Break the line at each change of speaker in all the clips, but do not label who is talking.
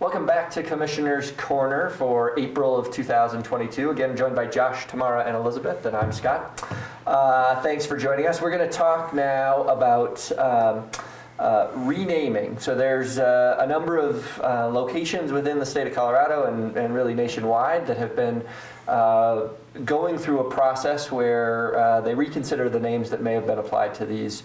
Welcome back to Commissioner's Corner for April of 2022. Again, joined by Josh, Tamara, and Elizabeth, and I'm Scott. Thanks for joining us. We're going to talk now about renaming. So there's a number of locations within the state of Colorado and really nationwide that have been going through a process where they reconsider the names that may have been applied to these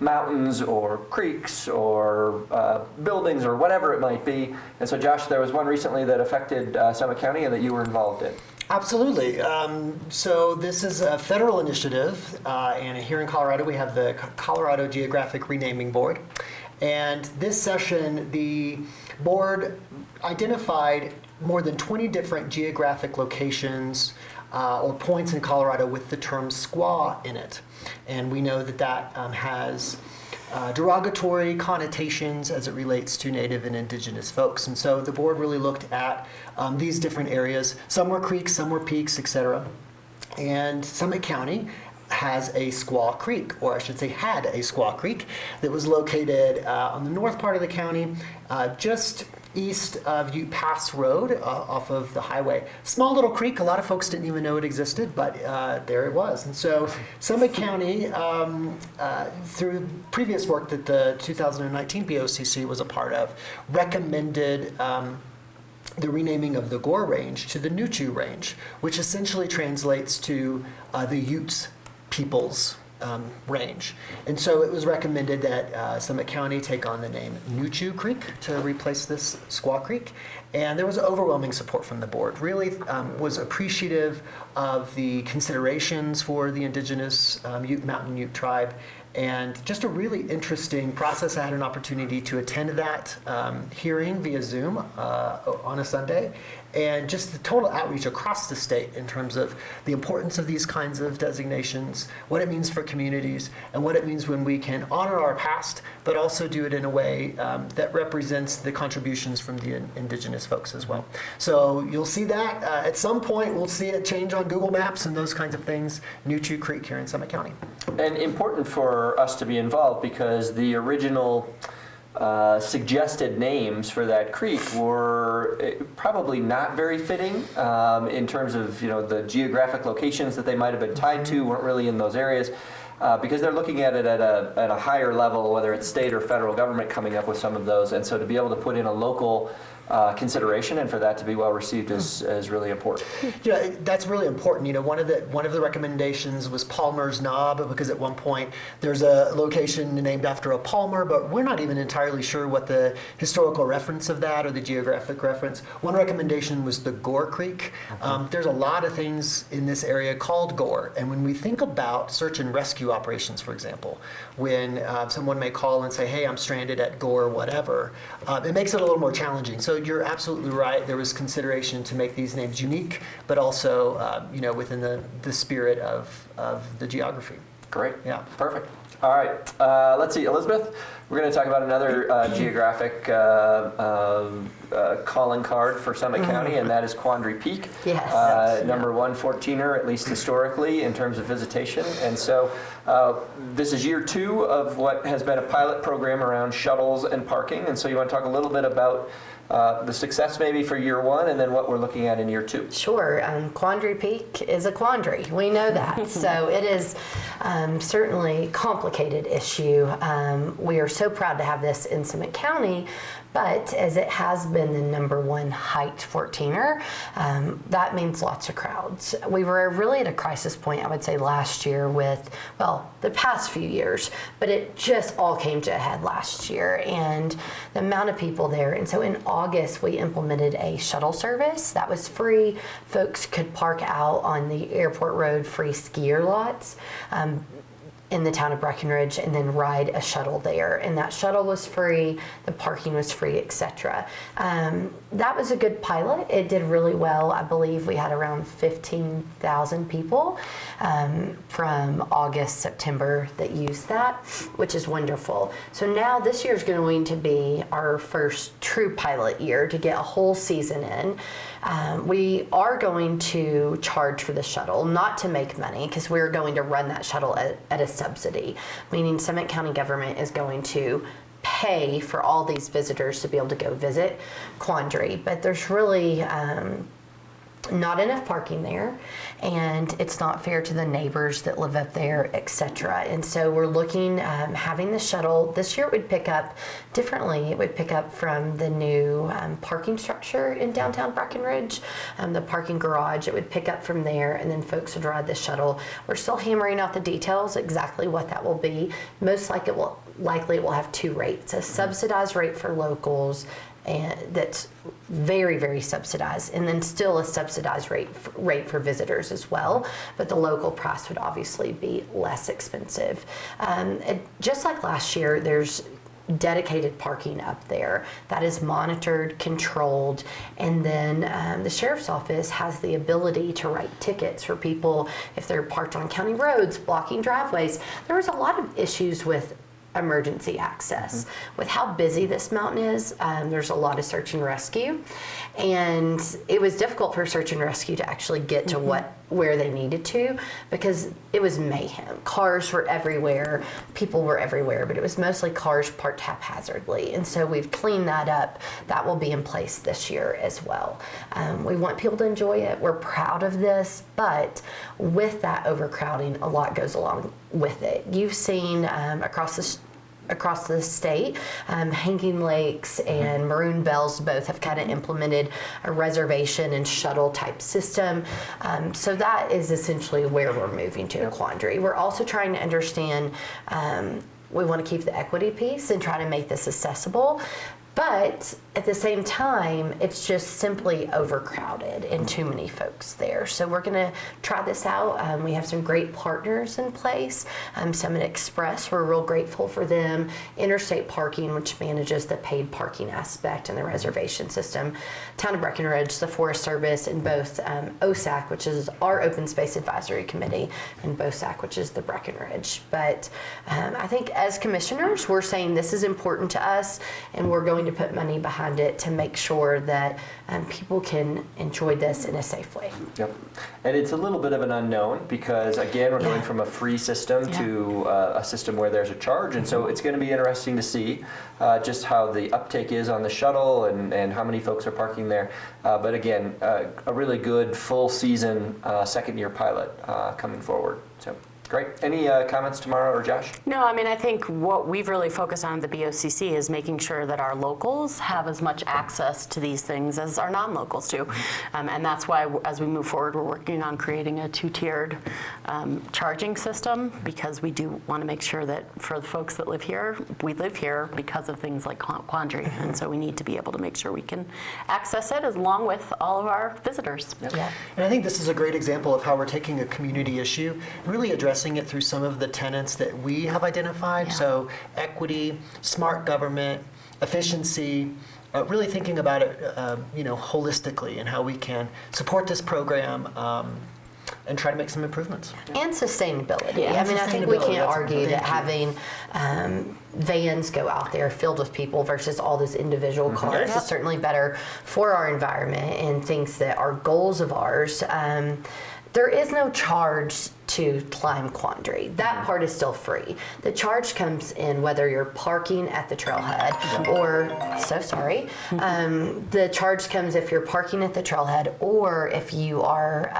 mountains or creeks or buildings or whatever it might be. And so, Josh, there was one recently that affected Summit County and that you were involved in.
Absolutely. So this is a federal initiative, and here in Colorado we have the Colorado Geographic Renaming Board. And this session, the board identified more than 20 different geographic locations or points in Colorado with the term squaw in it. And we know that that has derogatory connotations as it relates to Native and Indigenous folks. And so the board really looked at these different areas. Some were creeks, some were peaks, etc. And Summit County has a squaw creek, or I should say had a squaw creek, that was located on the north part of the county, just east of Ute Pass Road off of the highway. Small little creek, a lot of folks didn't even know it existed, but there it was. And so Summit County, through previous work that the 2019 BOCC was a part of, recommended the renaming of the Gore Range to the Nuchu Range, which essentially translates to the Utes people's range. And so it was recommended that Summit County take on the name Nuchu Creek to replace this Squaw Creek. And there was overwhelming support from the board. Really was appreciative of the considerations for the indigenous Mountain Ute tribe. And just a really interesting process. I had an opportunity to attend that hearing via Zoom on a Sunday. And just the total outreach across the state in terms of the importance of these kinds of designations, what it means for communities, and what it means when we can honor our past, but also do it in a way that represents the contributions from the indigenous folks as well. So you'll see that at some point. We'll see it change on Google Maps and those kinds of things. Nuchu Creek here in Summit County.
And important for us to be involved because the original suggested names for that creek were probably not very fitting in terms of the geographic locations that they might have been tied to weren't really in those areas because they're looking at it at a higher level, whether it's state or federal government coming up with some of those, and so to be able to put in a local consideration and for that to be well received is really important.
Yeah, that's really important. One of the recommendations was Palmer's Knob, because at one point there's a location named after a Palmer, but we're not even entirely sure what the historical reference of that or the geographic reference. One recommendation was the Gore Creek. There's a lot of things in this area called Gore, and when we think about search and rescue operations, for example, when someone may call and say, hey, I'm stranded at Gore, whatever, it makes it a little more challenging. So you're absolutely right. There was consideration to make these names unique, but also, within the spirit of the geography.
Great.
Yeah.
Perfect. All right. Let's see, Elizabeth. We're going to talk about another geographic calling card for Summit County, and that is Quandary Peak.
Yes.
Number 114er, at least historically, in terms of visitation. And so this is year 2 of what has been a pilot program around shuttles and parking. And so you want to talk a little bit about the success maybe for year 1 and then what we're looking at in year 2.
Sure. Quandary Peak is a quandary. We know that. So it is certainly a complicated issue. We are so proud to have this in Summit County, but as it has been the number 1 height 14er, that means lots of crowds. We were really at a crisis point, I would say, last year with, the past few years, but it just all came to a head last year and the amount of people there. And so in August, we implemented a shuttle service that was free. Folks could park out on the airport road free skier lots in the town of Breckenridge and then ride a shuttle there. And that shuttle was free, the parking was free, etc. That was a good pilot. It did really well. I believe we had around 15,000 people from August, September that used that, which is wonderful. So now this year is going to be our first true pilot year to get a whole season in. We are going to charge for the shuttle, not to make money, because we're going to run that shuttle at a subsidy, meaning Summit County government is going to pay for all these visitors to be able to go visit Quandary, but there's really not enough parking there, and it's not fair to the neighbors that live up there, etc. And so we're looking, having the shuttle this year. It would pick up differently. It would pick up from the new parking structure in downtown Breckenridge, the parking garage. It would pick up from there, and then folks would ride the shuttle. We're still hammering out the details, exactly what that will be. Most likely it will have two rates: a subsidized rate for locals, and that's very, very subsidized, and then still a subsidized rate for visitors as well, but the local price would obviously be less expensive. Just like last year, there's dedicated parking up there that is monitored, controlled, and then the sheriff's office has the ability to write tickets for people if they're parked on county roads, blocking driveways. There was a lot of issues with emergency access. With how busy this mountain is, there's a lot of search and rescue, and it was difficult for search and rescue to actually get to where they needed to, because it was mayhem. Cars were everywhere, people were everywhere, but it was mostly cars parked haphazardly, and so we've cleaned that up. That will be in place this year as well. We want people to enjoy it. We're proud of this, but with that overcrowding, a lot goes along with it. You've seen across the state, Hanging Lakes and Maroon Bells both have kind of implemented a reservation and shuttle type system. So that is essentially where we're moving to in Quandary. We're also trying to understand, we want to keep the equity piece and try to make this accessible. But at the same time, it's just simply overcrowded and too many folks there. So we're going to try this out. We have some great partners in place. Summit Express, we're real grateful for them. Interstate Parking, which manages the paid parking aspect and the reservation system. Town of Breckenridge, the Forest Service, and both OSAC, which is our Open Space Advisory Committee, and BOCC, which is the Breckenridge. But I think as commissioners, we're saying this is important to us, and we're going to put money behind it to make sure that people can enjoy this in a safe way.
Yep. And it's a little bit of an unknown because, again, we're going from a free system to a system where there's a charge. And so it's going to be interesting to see just how the uptake is on the shuttle and how many folks are parking there. But again, a really good full season second year pilot coming forward. So. Great. Any comments tomorrow, or Josh?
No, I mean, I think what we've really focused on at the BOCC is making sure that our locals have as much access to these things as our non-locals do. And that's why, as we move forward, we're working on creating a two-tiered charging system, because we do want to make sure that for the folks that live here, we live here because of things like Quandary. And so we need to be able to make sure we can access it along with all of our visitors.
Yep.
Yeah. And I think this is a great example of how we're taking a community issue and really addressing it through some of the tenets that we have identified.
Yeah.
So equity, smart government, efficiency, really thinking about it holistically and how we can support this program and try to make some improvements.
And sustainability.
Yeah.
I mean, I think we
Sustainability,
can't
that's
argue that
important.
having vans go out there filled with people versus all those individual cars
Yeah.
is certainly better for our environment and things that are goals of ours. There is no charge to climb Quandary. That part is still free. The charge comes in whether you're parking at the trailhead or, the charge comes if you're parking at the trailhead or if you are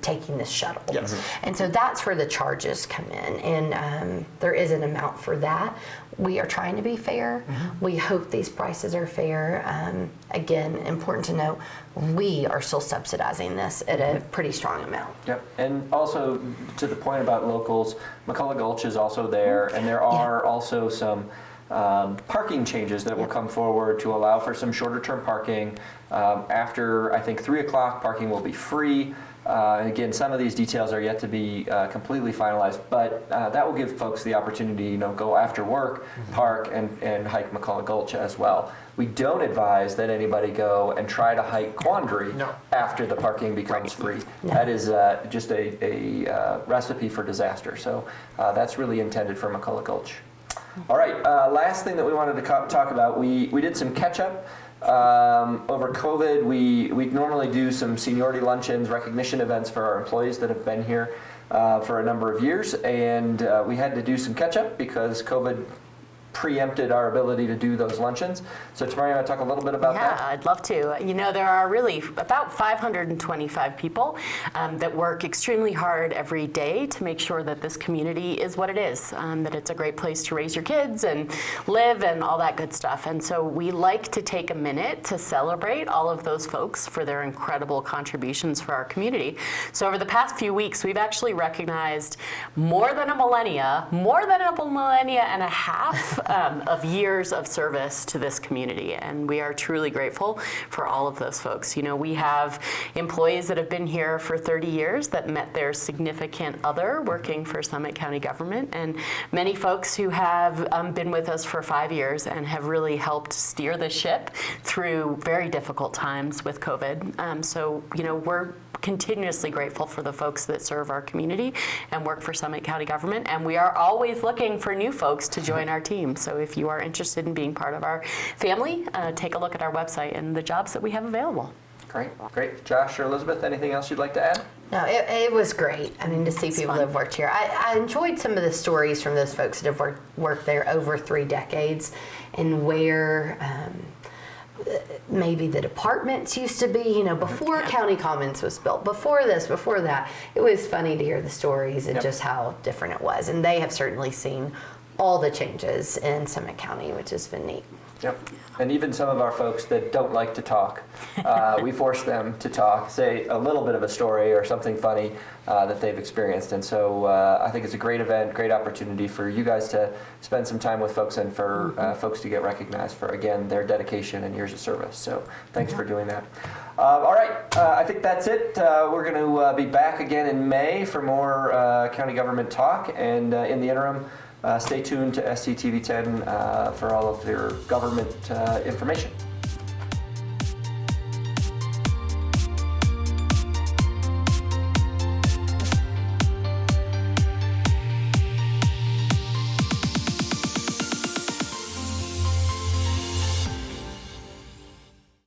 taking this shuttle.
Yes.
And so that's where the charges come in, and there is an amount for that. We are trying to be fair. We hope these prices are fair. Again, important to note, we are still subsidizing this at a pretty strong amount.
Yep. And also, to the point about locals, McCullough Gulch is also there, and there are also some parking changes that will come forward to allow for some shorter term parking. After, I think, 3 o'clock, parking will be free. Again, some of these details are yet to be completely finalized, but that will give folks the opportunity to go after work, park, and hike McCullough Gulch as well. We don't advise that anybody go and try to hike Quandary after the parking becomes free.
No.
That is just a recipe for disaster. So that's really intended for McCullough Gulch. All right, last thing that we wanted to talk about, we did some catch up. Over COVID, we normally do some seniority luncheons, recognition events for our employees that have been here for a number of years, and we had to do some catch up because COVID preempted our ability to do those luncheons. So Tamara, you want to talk a little bit about
Yeah,
that?
I'd love to. You know, there are really about 525 people that work extremely hard every day to make sure that this community is what it is, that it's a great place to raise your kids and live and all that good stuff. And so we like to take a minute to celebrate all of those folks for their incredible contributions for our community. So over the past few weeks, we've actually recognized more than a millennia and a half of years of service to this community, and we are truly grateful for all of those folks. You know, we have employees that have been here for 30 years that met their significant other working for Summit County government, and many folks who have been with us for 5 years and have really helped steer the ship through very difficult times with COVID. So, you know, we're continuously grateful for the folks that serve our community and work for Summit County government, and we are always looking for new folks to join our team. So if you are interested in being part of our family, take a look at our website and the jobs that we have available.
Great. Josh or Elizabeth, anything else you'd like to add?
No, it was great. I mean, to see people that have worked here. I enjoyed some of the stories from those folks that have worked there over 3 decades, and where maybe the departments used to be, you know, before County Commons was built, before this, before that. It was funny to hear the stories and just how different it was. And they have certainly seen all the changes in Summit County, which has been neat.
Yep. And even some of our folks that don't like to talk, we force them to talk, say a little bit of a story or something funny that they've experienced. And so I think it's a great event, great opportunity for you guys to spend some time with folks and for folks to get recognized for, again, their dedication and years of service. So thanks for doing that. All right, I think that's it. We're going to be back again in May for more county government talk. And in the interim, stay tuned to SCTV 10 for all of your government information.